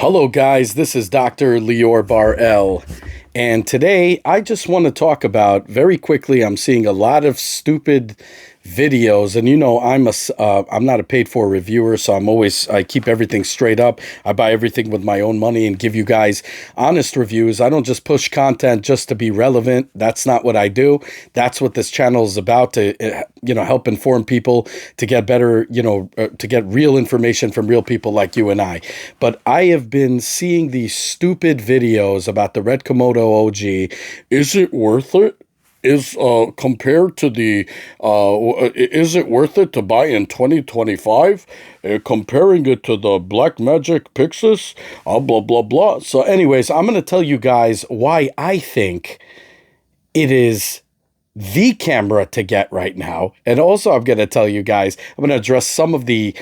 Hello, guys. This is Dr. Lior Bar-El. And today I just want to talk about very quickly. I'm seeing a lot of stupid videos, and I'm not a paid-for reviewer, so I keep everything straight up. I buy everything with my own money and give you guys honest reviews. I don't just push content just to be relevant. That's not what I do. That's what this channel is about, to help inform people to get better, to get real information from real people like you and I. But I have been seeing these stupid videos about the Red Komodo OG. Is it worth it? Is compared to the is it worth it to buy in 2025? Comparing it to the Blackmagic Pixis, blah blah blah. So, anyways, I'm gonna tell you guys why I think it is the camera to get right now, and also I'm gonna tell you guys, I'm gonna address some of the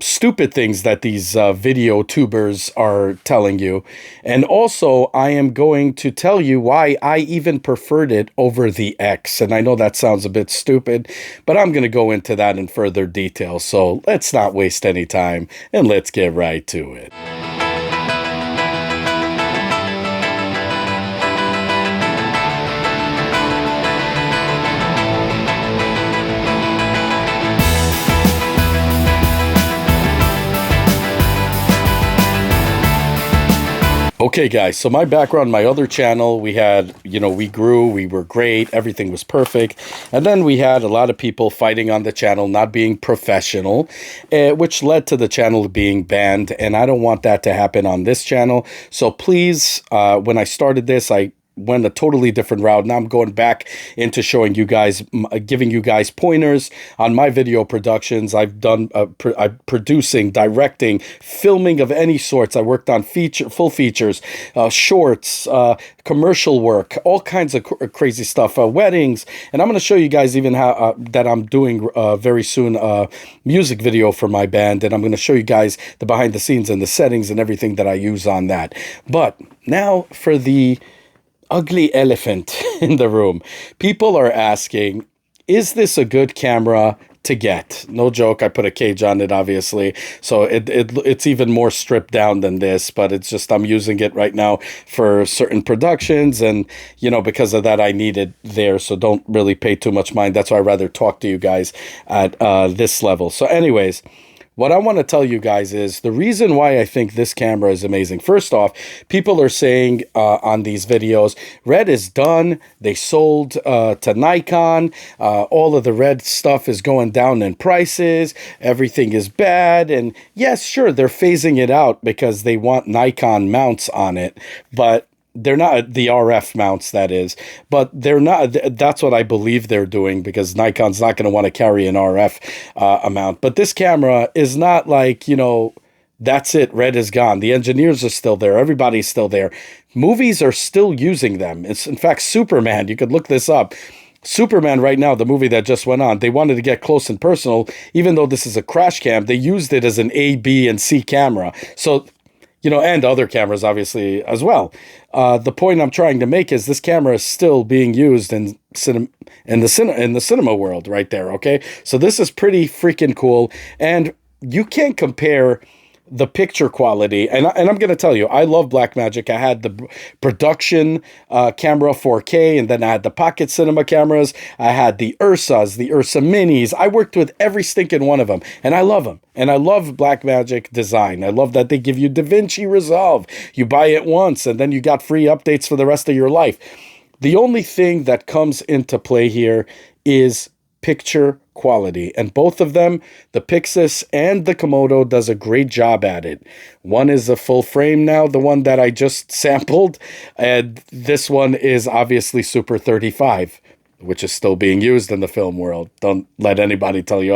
stupid things that these video tubers are telling you. And also, I am going to tell you why I even preferred it over the X. And I know that sounds a bit stupid, but I'm going to go into that in further detail. So let's not waste any time and let's get right to it. Okay, guys, so my background, my other channel, we grew, we were great, everything was perfect. And then we had a lot of people fighting on the channel, not being professional, which led to the channel being banned. And I don't want that to happen on this channel. So please, when I started this, I went a totally different route. Now I'm going back into showing you guys, giving you guys pointers on my video productions. I've done producing, directing, filming of any sorts. I worked on full features, shorts, commercial work, all kinds of crazy stuff, weddings. And I'm going to show you guys even how that I'm doing very soon a music video for my band. And I'm going to show you guys the behind the scenes and the settings and everything that I use on that. But now for the ugly elephant in the room. People are asking, is this a good camera to get? No joke, I put a cage on it, obviously, so it's even more stripped down than this, but it's just I'm using it right now for certain productions, and because of that I need it there, so don't really pay too much mind. That's why I'd rather talk to you guys at this level. So anyways, what I want to tell you guys is the reason why I think this camera is amazing. First off, people are saying on these videos, Red is done. They sold to Nikon. All of the Red stuff is going down in prices. Everything is bad. And yes, sure, they're phasing it out because they want Nikon mounts on it. But they're not the RF mounts, that is, but they're not. That's what I believe they're doing, because Nikon's not going to want to carry an RF amount. But this camera is not like, that's it. Red is gone. The engineers are still there. Everybody's still there. Movies are still using them. It's, in fact, Superman. You could look this up. Superman right now, the movie that just went on, they wanted to get close and personal. Even though this is a crash cam, they used it as an A, B, and C camera. So, and other cameras, obviously, as well. The point I'm trying to make is this camera is still being used in the cinema world right there, okay? So this is pretty freaking cool, and you can't compare the picture quality. And I'm going to tell you, I love Blackmagic. I had the production camera 4K, and then I had the pocket cinema cameras. I had the Ursas, the Ursa Minis. I worked with every stinking one of them, and I love them. And I love Blackmagic design. I love that they give you DaVinci Resolve. You buy it once, and then you got free updates for the rest of your life. The only thing that comes into play here is picture quality, and both of them, the Pixis and the Komodo, does a great job at it. One is a full frame now, the one that I just sampled, and this one is obviously Super 35, which is still being used in the film world. Don't let anybody tell you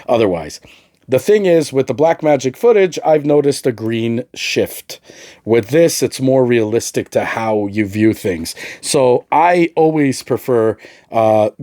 otherwise. The thing is, with the Blackmagic footage, I've noticed a green shift. With this, it's more realistic to how you view things. So I always prefer, the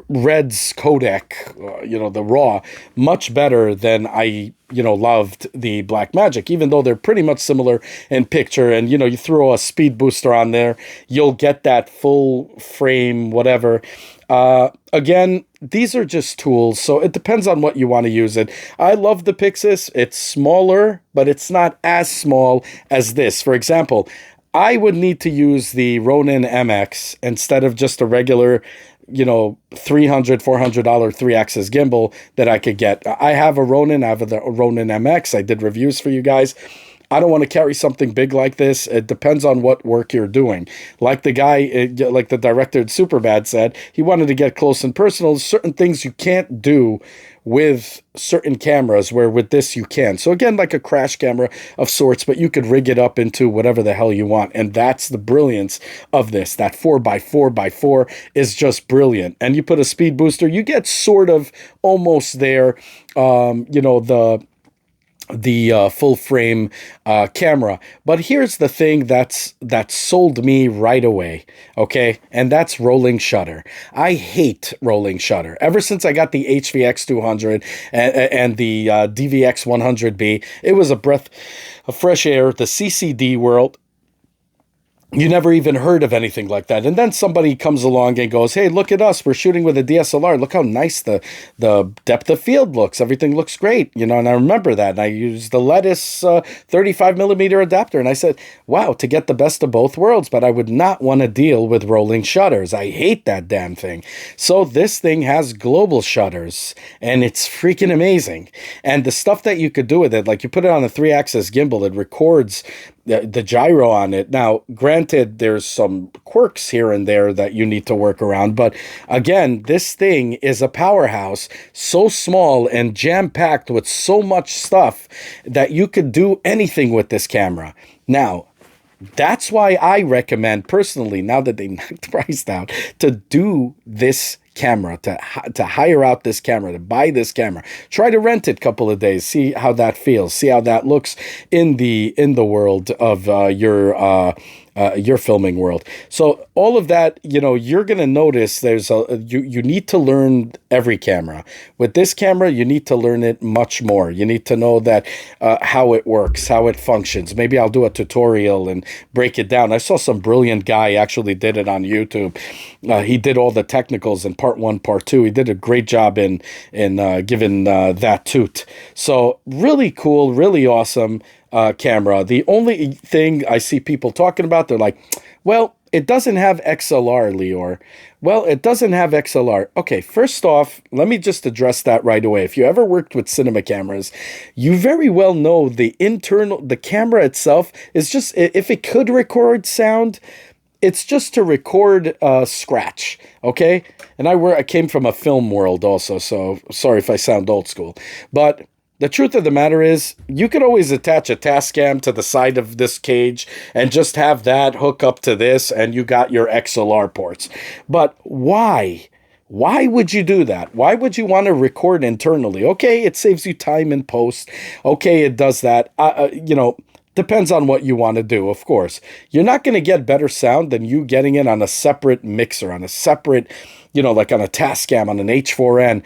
Red's codec, the RAW, much better than I loved the Blackmagic, even though they're pretty much similar in picture. And, you throw a speed booster on there, you'll get that full frame, whatever. Again, these are just tools, so it depends on what you want to use it. I love the Pixis. It's smaller, but it's not as small as this. For example, I would need to use the Ronin MX instead of just a regular, $300, $400 3-axis gimbal that I could get. I have a Ronin. I have a Ronin MX. I did reviews for you guys. I don't want to carry something big like this. It depends on what work you're doing. Like the guy, like the director in Superbad said, he wanted to get close and personal. Certain things you can't do with certain cameras, where with this you can. So again, like a crash camera of sorts, but you could rig it up into whatever the hell you want. And that's the brilliance of this. That 4x4x4 is just brilliant. And you put a speed booster, you get sort of almost there. The full frame camera. But here's the thing that sold me right away, okay? And that's rolling shutter. I hate rolling shutter. Ever since I got the HVX 200 and the DVX 100B, it was a breath of fresh air. The CCD world, you never even heard of anything like that. And then somebody comes along and goes, hey, look at us. We're shooting with a DSLR. Look how nice the depth of field looks. Everything looks great. And I remember that. And I used the Lettuce 35 millimeter adapter. And I said, wow, to get the best of both worlds. But I would not want to deal with rolling shutters. I hate that damn thing. So this thing has global shutters. And it's freaking amazing. And the stuff that you could do with it, like you put it on a 3-axis gimbal, it records the gyro on it. Now, granted, there's some quirks here and there that you need to work around, but again, this thing is a powerhouse, so small and jam-packed with so much stuff that you could do anything with this camera. Now, that's why I recommend personally, now that they knocked the price down, to do this camera, to hire out this camera, to buy this camera. Try to rent it a couple of days, see how that feels, see how that looks in the world of your filming world. So all of that, you're going to notice there's you need to learn every camera. With this camera, you need to learn it much more. You need to know that how it works, how it functions. Maybe I'll do a tutorial and break it down. I saw some brilliant guy actually did it on YouTube. He did all the technicals in part 1, part 2. He did a great job in giving that toot. So really cool, really awesome camera. The only thing I see people talking about, they're like, well, it doesn't have XLR, Lior. Well, it doesn't have XLR. Okay, first off, let me just address that right away. If you ever worked with cinema cameras, you very well know the camera itself is just, if it could record sound, it's just to record scratch, okay? And I came from a film world also, so sorry if I sound old school. But the truth of the matter is, you could always attach a Tascam to the side of this cage and just have that hook up to this, and you got your XLR ports. But why? Why would you do that? Why would you want to record internally? Okay, it saves you time in post. Okay, it does that. Depends on what you want to do, of course. You're not going to get better sound than you getting it on a separate mixer, on a separate, like on a Tascam, on an H4n,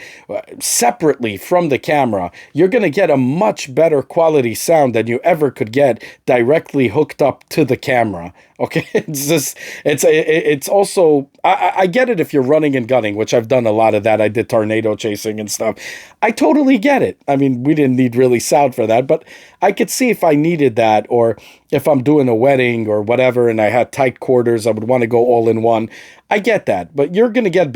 separately from the camera. You're going to get a much better quality sound than you ever could get directly hooked up to the camera. Okay, it's also, I get it if you're running and gunning, which I've done a lot of that. I did tornado chasing and stuff. I totally get it. I mean, we didn't need really sound for that, but I could see if I needed that, or if I'm doing a wedding or whatever and I had tight quarters, I would want to go all in one. I get that, but you're going to get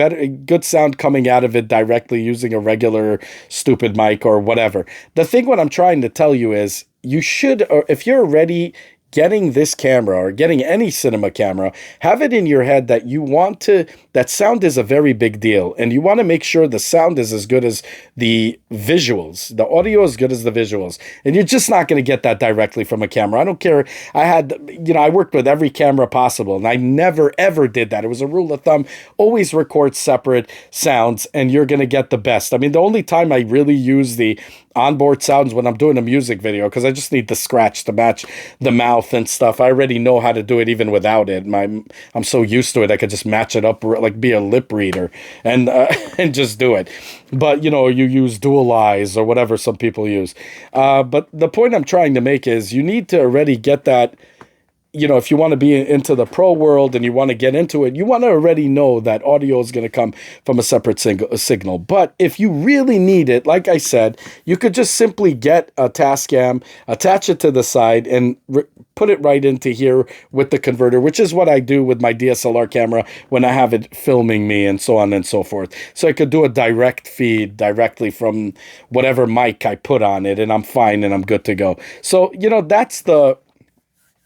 good sound coming out of it directly using a regular stupid mic or whatever. The thing what I'm trying to tell you is, you should, or if you're already getting this camera or getting any cinema camera, have it in your head that that sound is a very big deal, and you want to make sure the sound is as good as the visuals. The audio is good as the visuals, and you're just not going to get that directly from a camera. I don't care. I worked with every camera possible, and I never ever did that. It was a rule of thumb: always record separate sounds, and you're going to get the best. I mean, the only time I really use the onboard sounds when I'm doing a music video, because I just need the scratch to match the mouth and stuff. I already know how to do it even without it. I'm so used to it, I could just match it up, like be a lip reader and and just do it. But you use dual eyes or whatever some people use. But the point I'm trying to make is, you need to already get that if you want to be into the pro world and you want to get into it, you want to already know that audio is going to come from a separate signal. But if you really need it, like I said, you could just simply get a Tascam, attach it to the side, and put it right into here with the converter, which is what I do with my DSLR camera when I have it filming me and so on and so forth. So I could do a direct feed directly from whatever mic I put on it, and I'm fine and I'm good to go. So,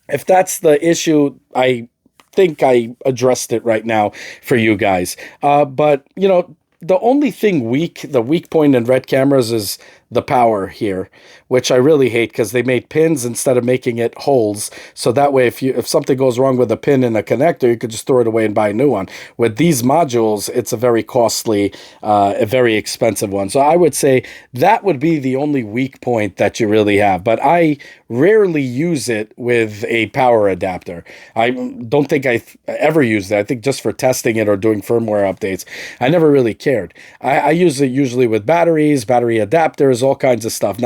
if that's the issue, I think I addressed it right now for you guys. But, the only thing the weak point in Red cameras is the power here, which I really hate because they made pins instead of making it holes. So that way, if something goes wrong with a pin in a connector, you could just throw it away and buy a new one. With these modules, it's a very costly, a very expensive one. So I would say that would be the only weak point that you really have. But I rarely use it with a power adapter. I don't think I ever used it. I think just for testing it or doing firmware updates. I never really cared. I use it usually with batteries, battery adapters, all kinds of stuff.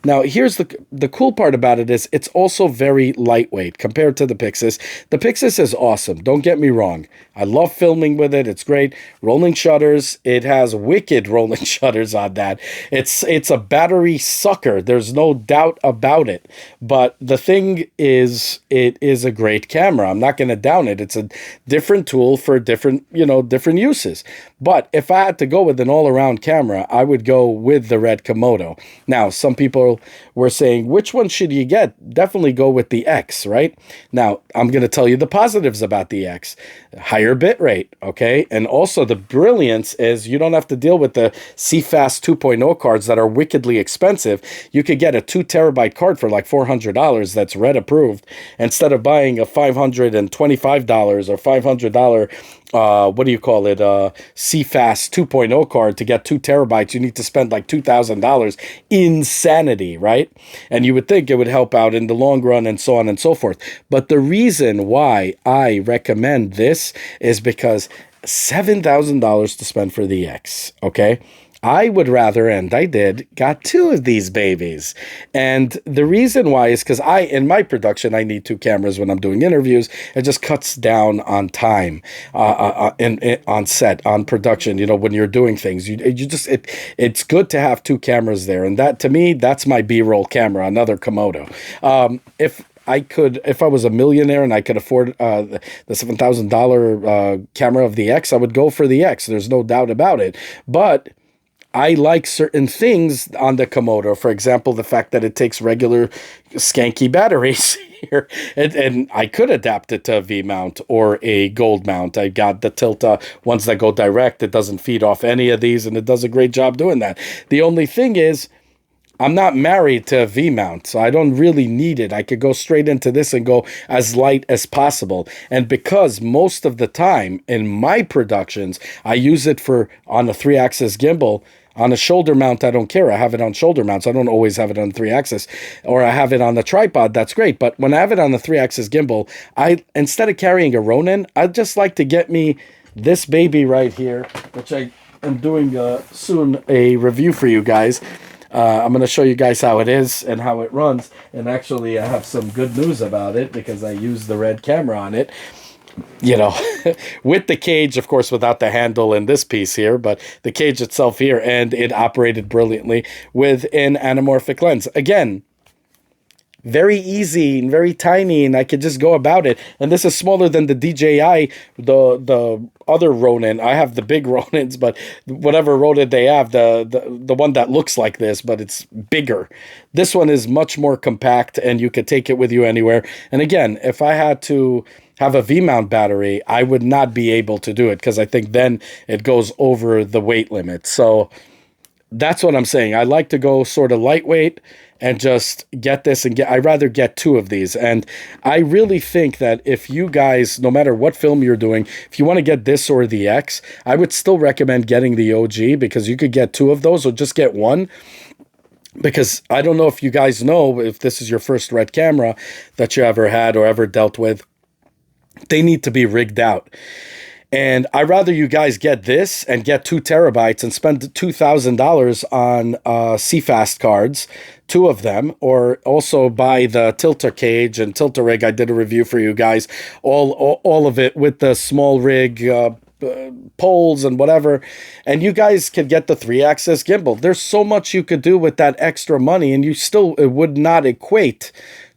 Now here's the cool part about it is it's also very lightweight compared to the Pixis. The Pixis is awesome. Don't get me wrong. I love filming with it. It's great. Rolling shutters. It has wicked rolling shutters on that. It's a battery sucker. There's no doubt about it. But the thing is, it is a great camera. I'm not going to down it. It's a different tool for different uses. But if I had to go with an all-around camera, I would go with the Red Komodo. Now, some people were saying, which one should you get? Definitely go with the X, right? Now, I'm going to tell you the positives about the X. Higher bit rate, okay? And also the brilliance is you don't have to deal with the CFast 2.0 cards that are wickedly expensive. You could get a 2 terabyte card for like $400 that's Red approved instead of buying a $525 or $500 CFast 2.0 card to get 2 terabytes. You need to spend like $2,000. Insanity, right? And you would think it would help out in the long run and so on and so forth. But the reason why I recommend this is because $7,000 to spend for the X, okay? I would rather, and I got 2 of these babies. And the reason why is because in my production, I need 2 cameras when I'm doing interviews. It just cuts down on time on set, on production, when you're doing things. It's good to have 2 cameras there. And that, to me, that's my B-roll camera, another Komodo. If I was a millionaire and I could afford the $7,000 camera of the X, I would go for the X. There's no doubt about it. But I like certain things on the Komodo. For example, the fact that it takes regular skanky batteries here. And I could adapt it to a V-mount or a gold mount. I got the Tilta ones that go direct. It doesn't feed off any of these, and it does a great job doing that. The only thing is, I'm not married to a V-mount, so I don't really need it. I could go straight into this and go as light as possible. And because most of the time in my productions, I use it on a 3-axis gimbal. On a shoulder mount, I don't care. I have it on shoulder mounts. I don't always have it on 3-axis. Or I have it on the tripod. That's great. But when I have it on the 3-axis gimbal, instead of carrying a Ronin, I'd just like to get me this baby right here, which I am doing soon a review for you guys. I'm going to show you guys how it is and how it runs. And actually, I have some good news about it because I use the Red camera on it. With the cage, of course, without the handle in this piece here, but the cage itself here, and it operated brilliantly with an anamorphic lens. Again, very easy and very tiny, and I could just go about it. And this is smaller than the DJI, the other Ronin. I have the big Ronins, but whatever Ronin they have, the one that looks like this, but it's bigger. This one is much more compact, and you could take it with you anywhere. And again, if I had to have a V-mount battery, I would not be able to do it because I think then it goes over the weight limit. So that's what I'm saying. I like to go sort of lightweight and just get this I'd rather get 2 of these. And I really think that if you guys, no matter what film you're doing, if you want to get this or the X, I would still recommend getting the OG because you could get 2 of those or just get 1. Because I don't know if you guys know, if this is your first Red camera that you ever had or ever dealt with, they need to be rigged out. And I'd rather you guys get this and get 2 terabytes and spend $2,000 on CFast cards, two of them, or also buy the tilter cage and tilter rig. I did a review for you guys, all of it with the small rig poles and whatever, and you guys could get the 3-axis gimbal. There's so much you could do with that extra money, and it would not equate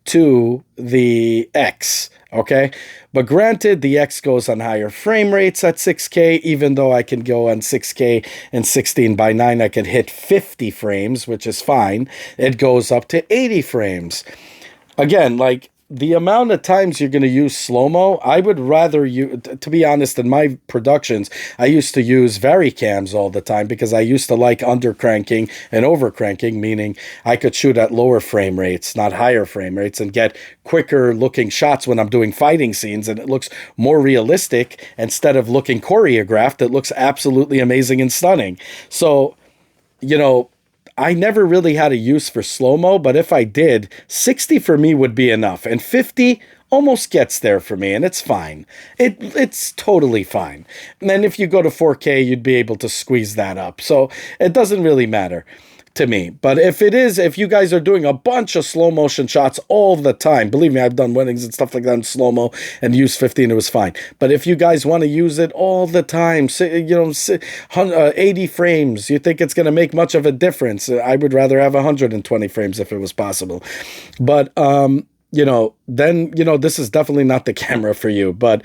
to the X. Okay, but granted, the X goes on higher frame rates at 6K, even though I can go on 6K and 16:9, I can hit 50 frames, which is fine. It goes up to 80 frames. Again, like, the amount of times you're going to use slow-mo, I would rather to be honest, in my productions, I used to use varicams all the time because I used to like undercranking and overcranking, meaning I could shoot at lower frame rates, not higher frame rates, and get quicker looking shots when I'm doing fighting scenes, and it looks more realistic instead of looking choreographed. It looks absolutely amazing and stunning. So, I never really had a use for slow-mo, but if I did, 60 for me would be enough. And 50 almost gets there for me, and it's fine. It's totally fine. And then if you go to 4K, you'd be able to squeeze that up. So it doesn't really matter to me. But if you guys are doing a bunch of slow motion shots all the time, believe me, I've done weddings and stuff like that in slow-mo and used 50 and it was fine. But if you guys want to use it all the time, 80 frames, you think it's going to make much of a difference, I would rather have 120 frames if it was possible. But, this is definitely not the camera for you, but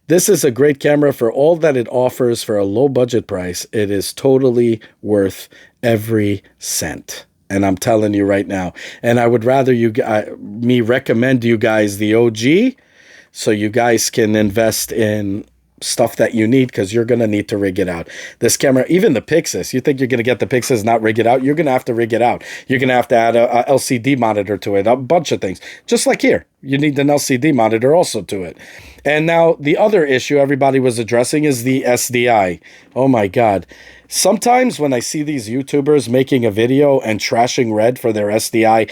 this is a great camera for all that it offers for a low budget price. It is totally worth every cent. And I'm telling you right now, and I would rather me recommend you guys the OG so you guys can invest in stuff that you need, because you're going to need to rig it out. This camera, even the Pixis, you think you're going to get the Pixis, not rig it out? You're going to have to rig it out. You're going to have to add a LCD monitor to it, a bunch of things. Just like here, you need an LCD monitor also to it. And now the other issue everybody was addressing is the SDI. Oh my God. Sometimes when I see these YouTubers making a video and trashing Red for their SDI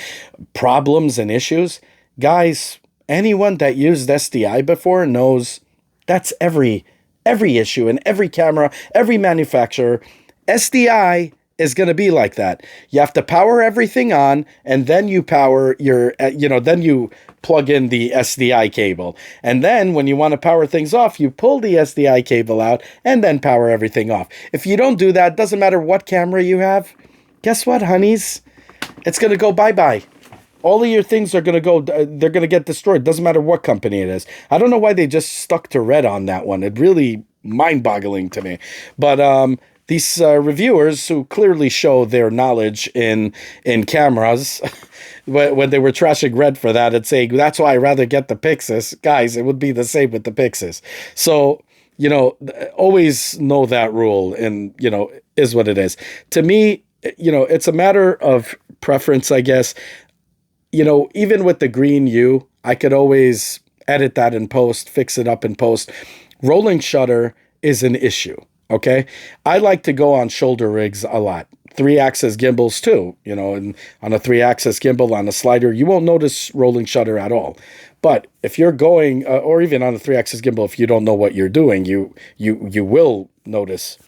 problems and issues, guys, anyone that used SDI before knows that's every issue in every camera, every manufacturer. SDI is going to be like that. You have to power everything on, and then you power then you plug in the SDI cable. And then when you want to power things off, you pull the SDI cable out and then power everything off. If you don't do that, doesn't matter what camera you have, guess what, honeys? It's going to go bye-bye. All of your things are going to go, they're going to get destroyed. Doesn't matter what company it is. I don't know why they just stuck to Red on that one. It really mind-boggling to me. But these reviewers who clearly show their knowledge in cameras, when they were trashing Red for that and saying, that's why I'd rather get the Pixis. Guys, it would be the same with the Pixis. So, always know that rule, and, is what it is. To me, it's a matter of preference, I guess. Even with the green U, I could always edit that in post, fix it up in post. Rolling shutter is an issue, okay? I like to go on shoulder rigs a lot. 3-axis gimbals too, and on a 3-axis gimbal, on a slider, you won't notice rolling shutter at all. But if you're going, or even on a 3-axis gimbal, if you don't know what you're doing, you will notice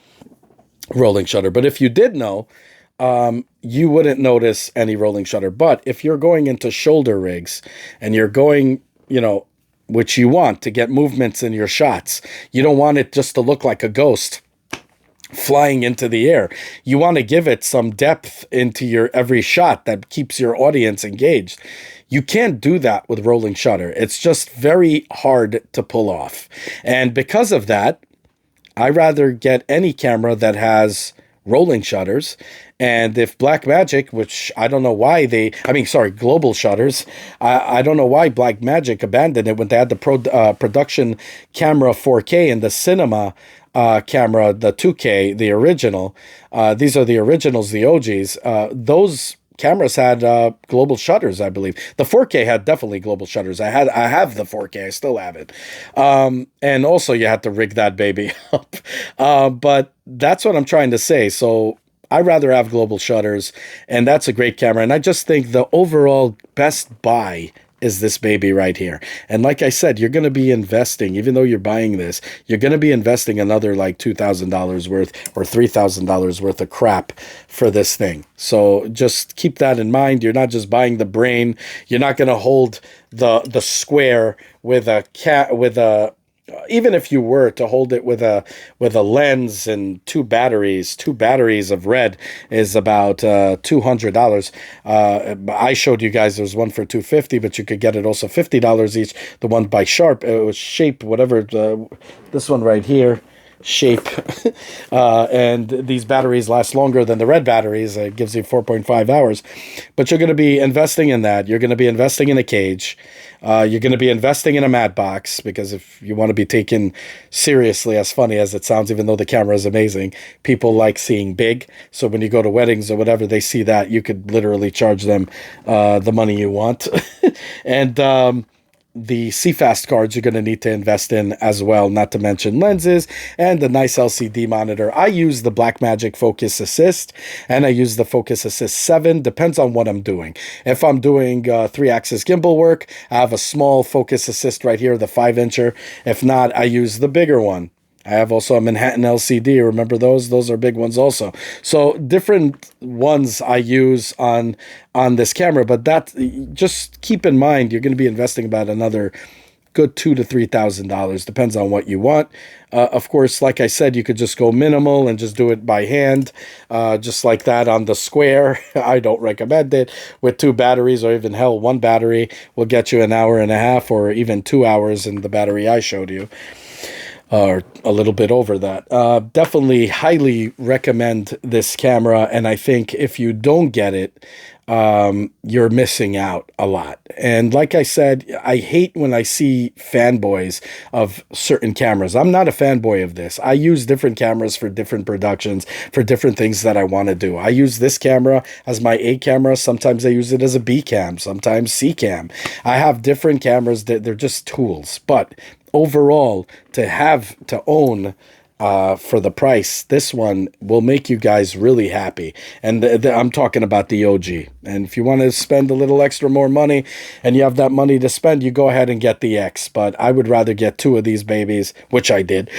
rolling shutter. But if you did know, you wouldn't notice any rolling shutter. But if you're going into shoulder rigs and you're going, which you want to get movements in your shots, you don't want it just to look like a ghost flying into the air. You want to give it some depth into your every shot that keeps your audience engaged. You can't do that with rolling shutter. It's just very hard to pull off. And because of that, I rather get any camera that has rolling shutters. And if Blackmagic, which I don't know why Global Shutters, I don't know why Blackmagic abandoned it when they had the production camera 4K and the cinema camera, the 2K, the original. These are the originals, the OGs. Those cameras had global shutters, I believe. The 4K had definitely global shutters. I have the 4K. I still have it. And also you had to rig that baby up. But that's what I'm trying to say. So I'd rather have global shutters, and that's a great camera. And I just think the overall best buy is this baby right here. And like I said, you're going to be investing, even though you're buying this, you're going to be investing another like $2,000 worth or $3,000 worth of crap for this thing. So just keep that in mind. You're not just buying the brain. You're not going to hold the square with a even if you were to hold it with a lens and two batteries of red is about $200. I showed you guys there's one for $250, but you could get it also $50 each. The one by Sharp, it was Shape, whatever. This one right here, Shape, and these batteries last longer than the red batteries. It gives you 4.5 hours, but you're going to be investing in that. You're going to be investing in a cage. You're going to be investing in a matte box, because if you want to be taken seriously, as funny as it sounds, even though the camera is amazing, people like seeing big. So when you go to weddings or whatever, they see that, you could literally charge them the money you want. And the CFast cards you're going to need to invest in as well, not to mention lenses and a nice LCD monitor. I use the Blackmagic Focus Assist, and I use the Focus Assist 7, depends on what I'm doing. If I'm doing 3-axis gimbal work, I have a small Focus Assist right here, the 5-incher. If not, I use the bigger one. I have also a Manhattan LCD. Remember those? Those are big ones also. So different ones I use on this camera, but that, just keep in mind, you're going to be investing about another good $2,000 to $3,000. Depends on what you want. Of course, like I said, you could just go minimal and just do it by hand, just like that on the square. I don't recommend it. With 2 batteries, or even hell, 1 battery will get you an hour and a half or even 2 hours in the battery I showed you. Or a little bit over that. Definitely highly recommend this camera, and I think if you don't get it, you're missing out a lot. And like I said, I hate when I see fanboys of certain cameras. I'm not a fanboy of this. I use different cameras for different productions, for different things that I want to do. I use this camera as my A camera. Sometimes I use it as a B cam, sometimes C cam. I have different cameras that they're just tools, but overall, to own for the price, this one will make you guys really happy. And I'm talking about the OG. And if you want to spend a little extra more money and you have that money to spend, you go ahead and get the X. But I would rather get 2 of these babies, which I did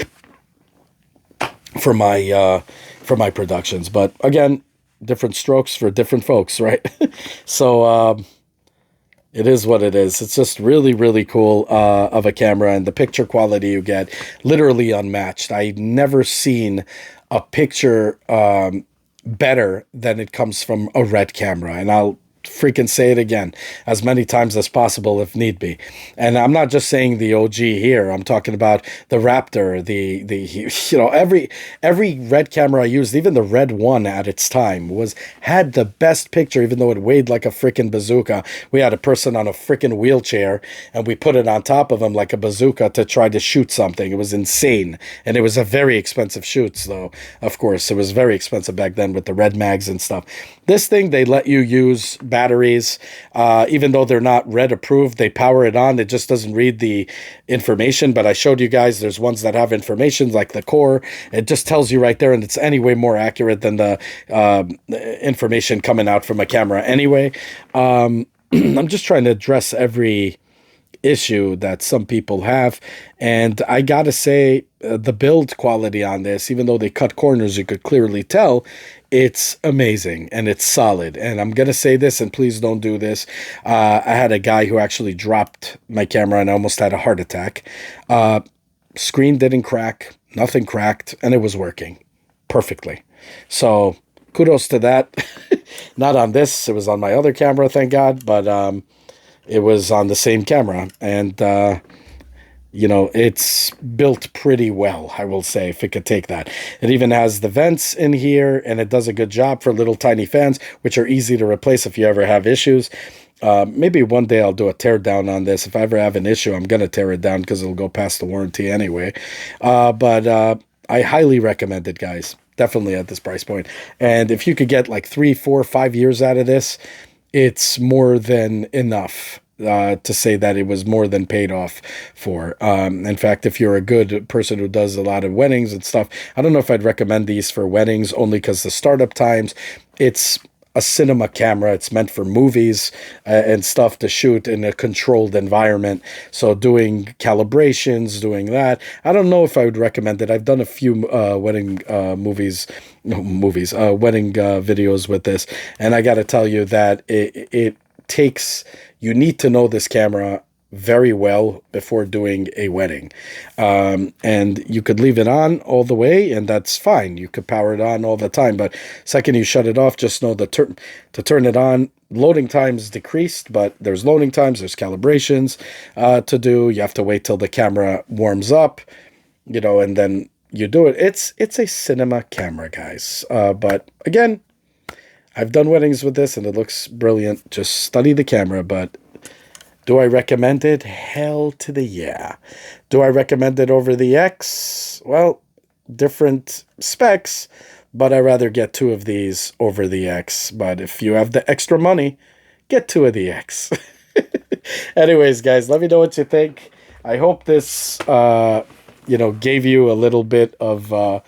for my productions. But again, different strokes for different folks, right? So it is what it is. It's just really, really cool of a camera, and the picture quality you get, literally unmatched. I've never seen a picture better than it comes from a red camera, and I'll freaking say it again as many times as possible if need be. And I'm not just saying the OG here. I'm talking about the Raptor, every red camera I used, even the Red One at its time, had the best picture, even though it weighed like a freaking bazooka. We had a person on a freaking wheelchair, and we put it on top of him like a bazooka to try to shoot something. It was insane, and it was a very expensive shoot. So of course it was very expensive back then with the red mags and stuff. This thing, they let you use batteries, even though they're not red approved. They power it on. It just doesn't read the information. But I showed you guys, there's ones that have information, like the core. It just tells you right there, and it's anyway more accurate than the information coming out from a camera anyway. I'm just trying to address every issue that some people have, and I gotta say, the build quality on this, even though they cut corners, you could clearly tell it's amazing and it's solid. And I'm gonna say this, and please don't do this. I had a guy who actually dropped my camera and I almost had a heart attack. Screen didn't crack, nothing cracked, and it was working perfectly. So kudos to that. Not on this, it was on my other camera, thank God, but it was on the same camera, and it's built pretty well, I will say, if it could take that. It even has the vents in here, and it does a good job for little tiny fans, which are easy to replace if you ever have issues. Maybe one day I'll do a tear down on this. If I ever have an issue, I'm going to tear it down because it'll go past the warranty anyway. But I highly recommend it, guys. Definitely at this price point. And if you could get like 3, 4, 5 years out of this, it's more than enough to say that it was more than paid off for. In fact, if you're a good person who does a lot of weddings and stuff, I don't know if I'd recommend these for weddings, only because the startup times, it's a cinema camera. It's meant for movies and stuff to shoot in a controlled environment. So doing calibrations, doing that. I don't know if I would recommend it. I've done a few wedding wedding videos with this, and I got to tell you that it takes, you need to know this camera very well before doing a wedding. And you could leave it on all the way, and that's fine. You could power it on all the time, but second you shut it off, just know to turn it on. Loading times decreased, but there's loading times, there's calibrations to do. You have to wait till the camera warms up, you know, and then you do it. It's a cinema camera, guys. But again, I've done weddings with this, and it looks brilliant. Just study the camera, but do I recommend it? Hell to the yeah. Do I recommend it over the X? Well, different specs, but I'd rather get 2 of these over the X. But if you have the extra money, get 2 of the X. Anyways, guys, let me know what you think. I hope this, gave you a little bit of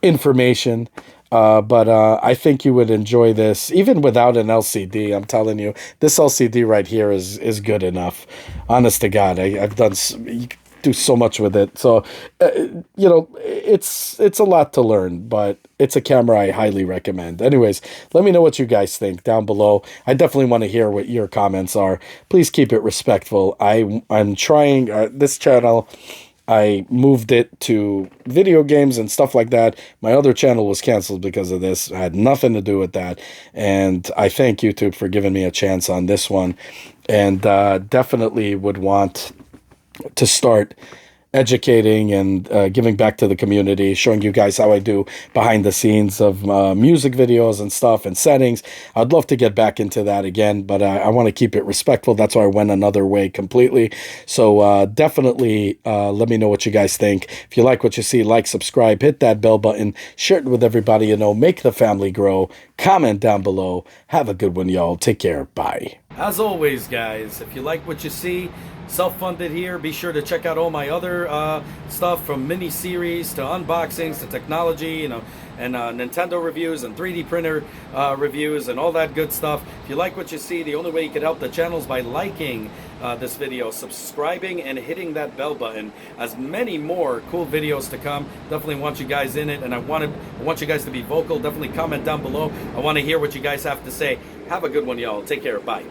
information. But I think you would enjoy this, even without an LCD. I'm telling you, this LCD right here is good enough. Honest to God, I've done, you can do so much with it. So, it's a lot to learn, but it's a camera I highly recommend. Anyways, let me know what you guys think down below. I definitely want to hear what your comments are. Please keep it respectful. I'm trying this channel. I moved it to video games and stuff like that. My other channel was canceled because of this. I had nothing to do with that. And I thank YouTube for giving me a chance on this one. And definitely would want to start educating and giving back to the community, showing you guys how I do behind the scenes of music videos and stuff and settings. I'd love to get back into that again, but I want to keep it respectful. That's why I went another way completely. So definitely let me know what you guys think. If you like what you see, like, subscribe, hit that bell button, share it with everybody you know, make the family grow. Comment down below. Have a good one, y'all. Take care. Bye. As always, guys, if you like what you see, self-funded here, be sure to check out all my other stuff, from mini-series to unboxings to technology, and Nintendo reviews and 3D printer reviews and all that good stuff. If you like what you see, the only way you can help the channel is by liking this video, subscribing, and hitting that bell button. As many more cool videos to come. Definitely want you guys in it, and I want you guys to be vocal. Definitely comment down below. I want to hear what you guys have to say. Have a good one, y'all. Take care. Bye.